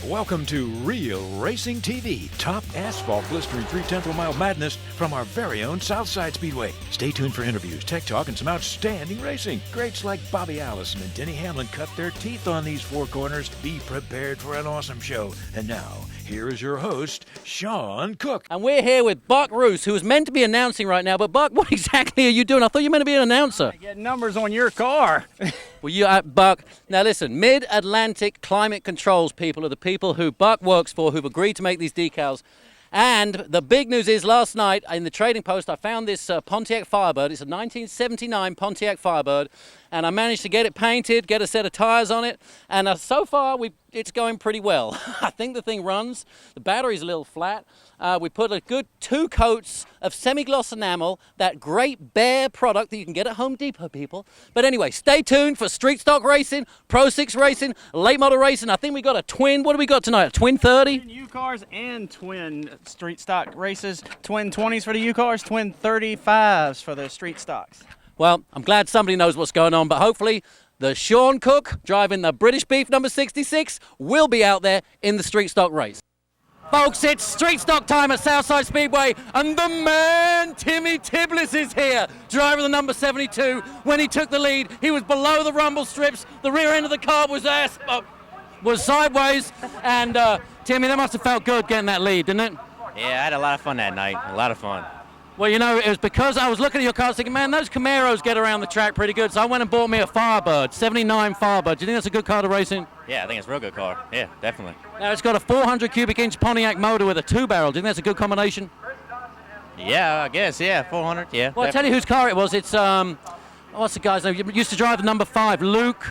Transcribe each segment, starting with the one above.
Welcome to Real Racing TV, top asphalt blistering 3/10 of a mile madness from our very own Southside Speedway. Stay tuned for interviews, tech talk, and some outstanding racing. Greats like Bobby Allison and Denny Hamlin cut their teeth on these four corners. Be prepared for an awesome show. And now, here is your host, Sean Cook. And we're here with Buck Roos, who is meant to be announcing right now. But Buck, what exactly are you doing? I thought you were meant to be an announcer. Get numbers on your car. Well, Buck, now listen, Mid-Atlantic Climate Controls people are the people who Buck works for, who've agreed to make these decals. And the big news is last night in the Trading Post, I found this Pontiac Firebird. It's a 1979 Pontiac Firebird. And I managed to get it painted, get a set of tires on it. And so far, it's going pretty well. I think the thing runs. The battery's a little flat. We put a good 2 coats of semi-gloss enamel, that great Bear product that you can get at Home Depot, people. But anyway, stay tuned for street stock racing, Pro 6 racing, late model racing. I think we got a twin. What do we got tonight? A twin 30? Twin U-cars and twin street stock races. Twin 20s for the U-cars, twin 35s for the street stocks. Well, I'm glad somebody knows what's going on, but hopefully the Sean Cook driving the British Beef number 66 will be out there in the street stock race. Folks, it's street stock time at Southside Speedway, and the man, Timmy Tiblus, is here, driving the number 72. When he took the lead, he was below the rumble strips. The rear end of the car was sideways, and Timmy, that must have felt good getting that lead, didn't it? Yeah, I had a lot of fun that night, a lot of fun. Well, you know, it was because I was looking at your car thinking, man, those Camaros get around the track pretty good, so I went and bought me a Firebird, 79 Firebird. Do you think that's a good car to race in? Yeah, I think it's a real good car. Yeah, definitely. Now, it's got a 400 cubic inch Pontiac motor with a 2-barrel. Do you think that's a good combination? Yeah, I guess, yeah, 400, yeah. Well, I'll tell you whose car it was. It's, what's the guy's name? You used to drive the number 5, Luke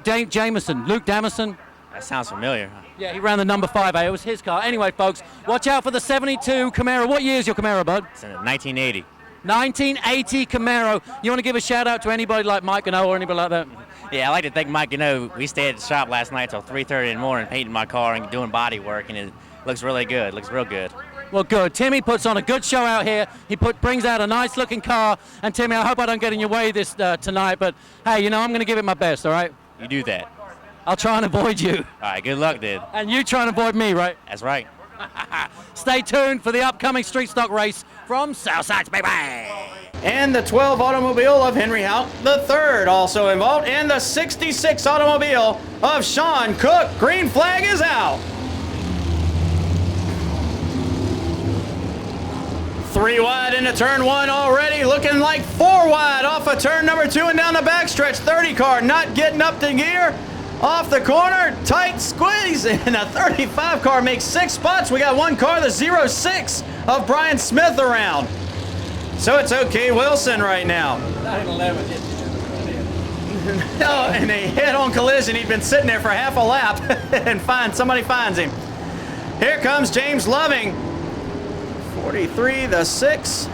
Jamison. Luke Damison. That sounds familiar. Yeah, he ran the number 5A. It was his car. Anyway, folks, watch out for the 72 Camaro. What year is your Camaro, bud? It's in 1980. 1980 Camaro. You want to give a shout out to anybody like Mike Gano or anybody like that? Yeah, I like to thank Mike. You know, we stayed at the shop last night until 3:30 in the morning painting my car and doing body work, and it looks really good. Looks real good. Well, good. Timmy puts on a good show out here. He brings out a nice-looking car. And, Timmy, I hope I don't get in your way this tonight, but, hey, you know, I'm going to give it my best, all right? You do that. I'll try and avoid you. All right, good luck, dude. And you try and avoid me, right? That's right. Stay tuned for the upcoming street stock race from Southside Speedway. And the 12 automobile of Henry Houck III also involved, and the 66 automobile of Sean Cook. Green flag is out. 3 wide into turn 1 already, looking like 4 wide off of turn number 2 and down the backstretch. 30 car not getting up to gear. Off the corner, tight squeeze, and a 35 car makes 6 spots. We got 1 car, the 06 of Brian Smith around. So it's OK Wilson right now. No, and a head-on collision. He'd been sitting there for half a lap, and somebody finds him. Here comes James Loving. 43, the 6,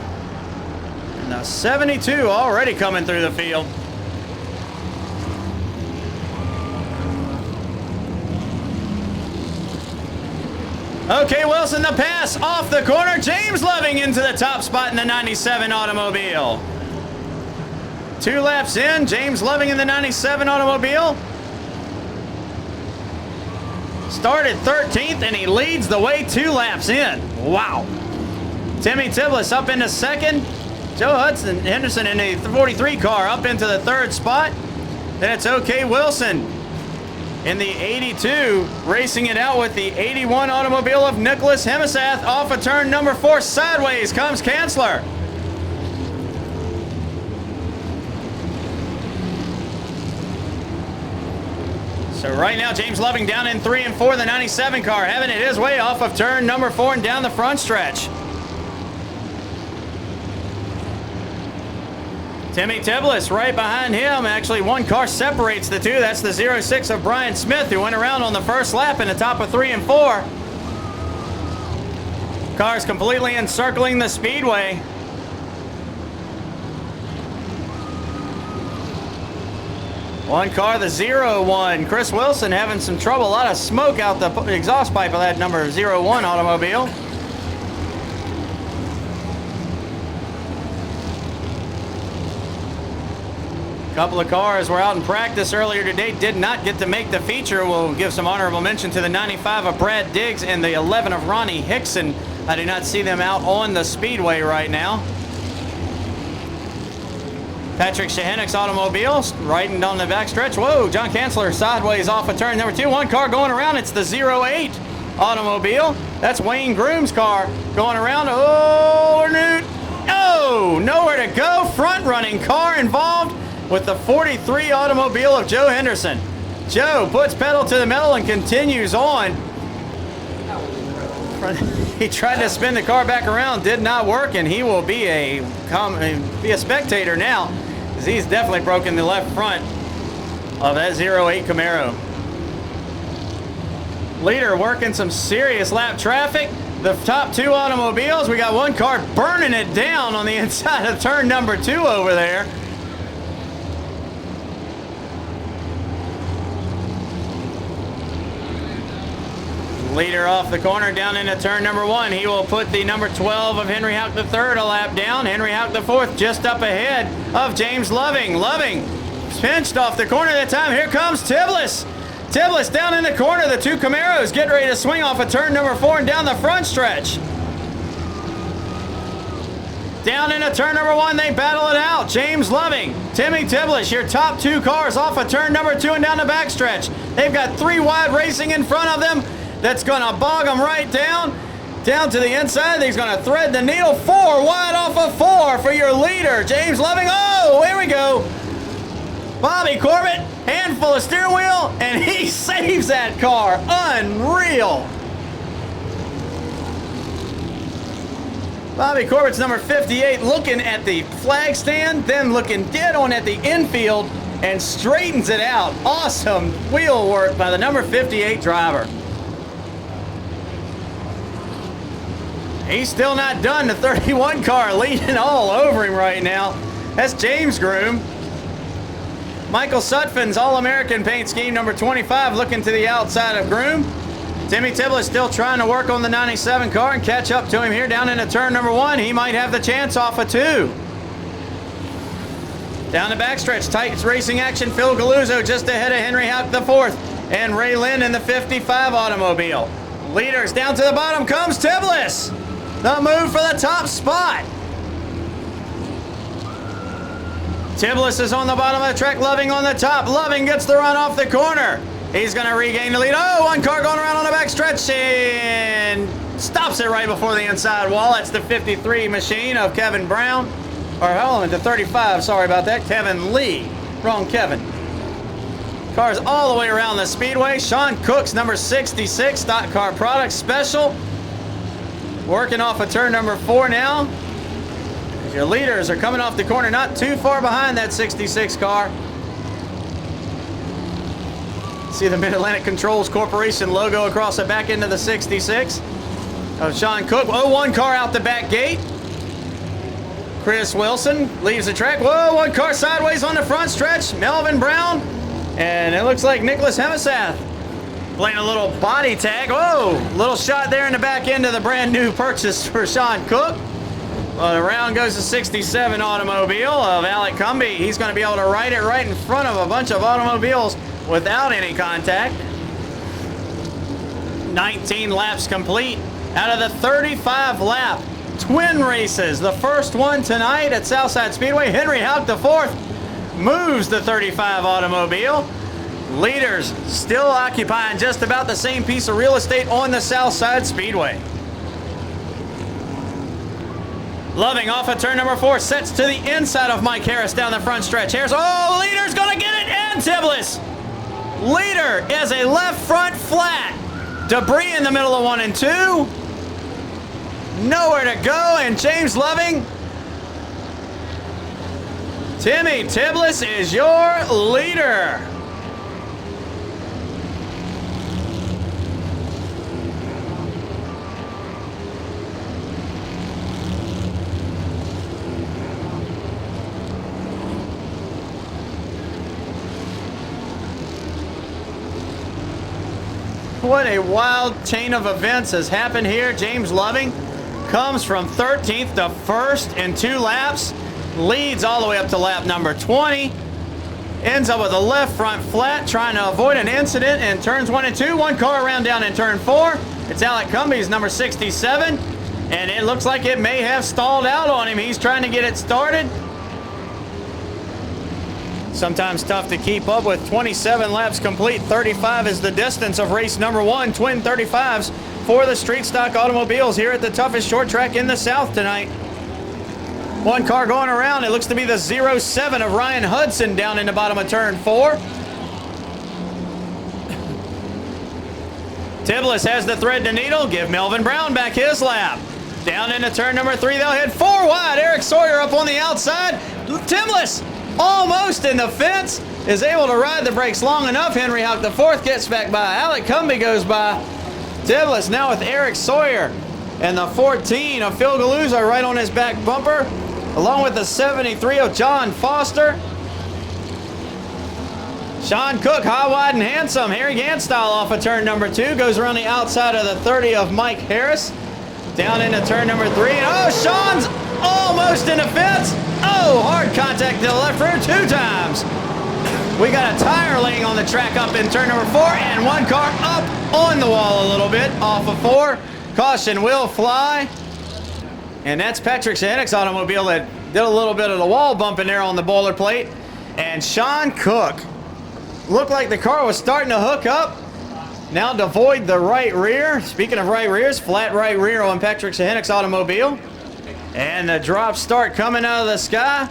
and the 72 already coming through the field. OK Wilson, the pass off the corner. James Loving into the top spot in the 97 automobile. 2 laps in, James Loving in the 97 automobile. Started 13th, and he leads the way 2 laps in. Wow. Timmy Tiblus up into 2nd. Joe Henderson in the 43 car up into the 3rd spot. Then it's OK Wilson in the 82, racing it out with the 81 automobile of Nicholas Hemisath. Off of turn number 4, sideways comes Kanzler. So right now, James Loving down in 3 and 4, the 97 car, having it his way off of turn number 4 and down the front stretch. Timmy Tiblus right behind him. Actually, 1 car separates the 2. That's the 06 of Brian Smith, who went around on the first lap in the top of 3 and 4. Cars completely encircling the speedway. One car, the 01. Chris Wilson having some trouble. A lot of smoke out the exhaust pipe of that number 01 automobile. Couple of cars were out in practice earlier today, did not get to make the feature. We'll give some honorable mention to the 95 of Brad Diggs and the 11 of Ronnie Hickson. I do not see them out on the speedway right now. Patrick Shahennick's automobile riding on the backstretch. Whoa, John Chancellor sideways off of turn number 2. One car going around. It's the 08 automobile. That's Wayne Groom's car going around. Oh, Newt. Oh, nowhere to go. Front running car involved with the 43 automobile of Joe Henderson. Joe puts pedal to the metal and continues on. He tried to spin the car back around, did not work, and he will be a spectator now, as he's definitely broken the left front of that 08 Camaro. Leader working some serious lap traffic. The top 2 automobiles, we got one car burning it down on the inside of turn number 2 over there. Leader off the corner down into turn number 1. He will put the number 12 of Henry Houck III a lap down. Henry Houck IV just up ahead of James Loving. Loving pinched off the corner that time. Here comes Tiblus. Tiblus down in the corner. The 2 Camaros get ready to swing off of turn number 4 and down the front stretch. Down into turn number 1, they battle it out. James Loving, Timmy Tiblus, your top 2 cars off of turn number 2 and down the backstretch. They've got 3 wide racing in front of them. That's going to bog them right down to the inside. He's going to thread the needle. 4 wide off of 4 for your leader, James Loving. Oh, here we go. Bobby Corbett, handful of steering wheel, and he saves that car. Unreal. Bobby Corbett's number 58 looking at the flag stand, then looking dead on at the infield and straightens it out. Awesome wheel work by the number 58 driver. He's still not done. The 31 car leaning all over him right now. That's James Groom. Michael Sutphin's All-American paint scheme, number 25, looking to the outside of Groom. Timmy Tiblus still trying to work on the 97 car and catch up to him here down into turn number 1. He might have the chance off of 2. Down the backstretch, tight racing action. Phil Galuzzo just ahead of Henry Houck IV and Ray Lynn in the 55 automobile. Leaders down to the bottom comes Tiblus. The move for the top spot. Tiblus is on the bottom of the track, Loving on the top. Loving gets the run off the corner. He's going to regain the lead. Oh, one car going around on the back stretch and stops it right before the inside wall. That's the 53 machine of Kevin Brown. Or, hold on, the 35, sorry about that. Kevin Lee. Wrong Kevin. Cars all the way around the speedway. Sean Cook's number 66, Stock Car Products Special. Working off of turn number 4 now. Your leaders are coming off the corner, not too far behind that 66 car. See the Mid-Atlantic Controls Corporation logo across the back end of the 66 of Sean Cook. Oh, one car out the back gate. Chris Wilson leaves the track. Whoa, one car sideways on the front stretch. Melvin Brown. And it looks like Nicholas Hemisath playing a little body tag. Whoa, little shot there in the back end of the brand new purchase for Sean Cook. Well, around goes the 67 automobile of Alec Cumby. He's going to be able to ride it right in front of a bunch of automobiles without any contact. 19 laps complete out of the 35 lap twin races. The first one tonight at Southside Speedway. Henry Houck IV moves the 35 automobile. Leaders still occupying just about the same piece of real estate on the Southside Speedway. Loving off of turn number 4, sets to the inside of Mike Harris down the front stretch. Here's, oh, Leader's gonna get it, and Tiblus. Leader is a left front flat. Debris in the middle of 1 and 2. Nowhere to go, and James Loving. Timmy Tiblus is your leader. What a wild chain of events has happened here. James Loving comes from 13th to 1st in 2 laps, leads all the way up to lap number 20. ends up with a left front flat, trying to avoid an incident in turns 1 and 2. One car around down in turn 4. It's Alec Cumbie's number 67, and it looks like it may have stalled out on him. He's trying to get it started. Sometimes tough to keep up with. 27 laps complete. 35 is the distance of race number 1. Twin 35s for the street stock automobiles here at the toughest short track in the South tonight. One car going around. It looks to be the 07 of Ryan Hudson down in the bottom of turn 4. Tiblus has the thread to needle. Give Melvin Brown back his lap. Down into turn number 3. They'll head 4 wide. Eric Sawyer up on the outside. Tiblus almost in the fence, is able to ride the brakes long enough. Henry Houck the 4th gets back by. Alec Cumbie goes by. Tiblus now with Eric Sawyer and the 14 of Phil Galuzzo right on his back bumper, along with the 73 of John Foster. Sean Cook, high, wide, and handsome. Harry Gant style off of turn number 2. Goes around the outside of the 30 of Mike Harris. Down into turn number 3. And oh, Sean's almost in the fence. Oh, hard contact to the left rear 2 times. We got a tire laying on the track up in turn number 4, and one car up on the wall a little bit off of 4. Caution will fly. And that's Patrick Shahanick's automobile that did a little bit of the wall bumping there on the boilerplate. And Sean Cook looked like the car was starting to hook up. Now devoid the right rear. Speaking of right rears, flat right rear on Patrick Shahanick's automobile. And the drop start coming out of the sky.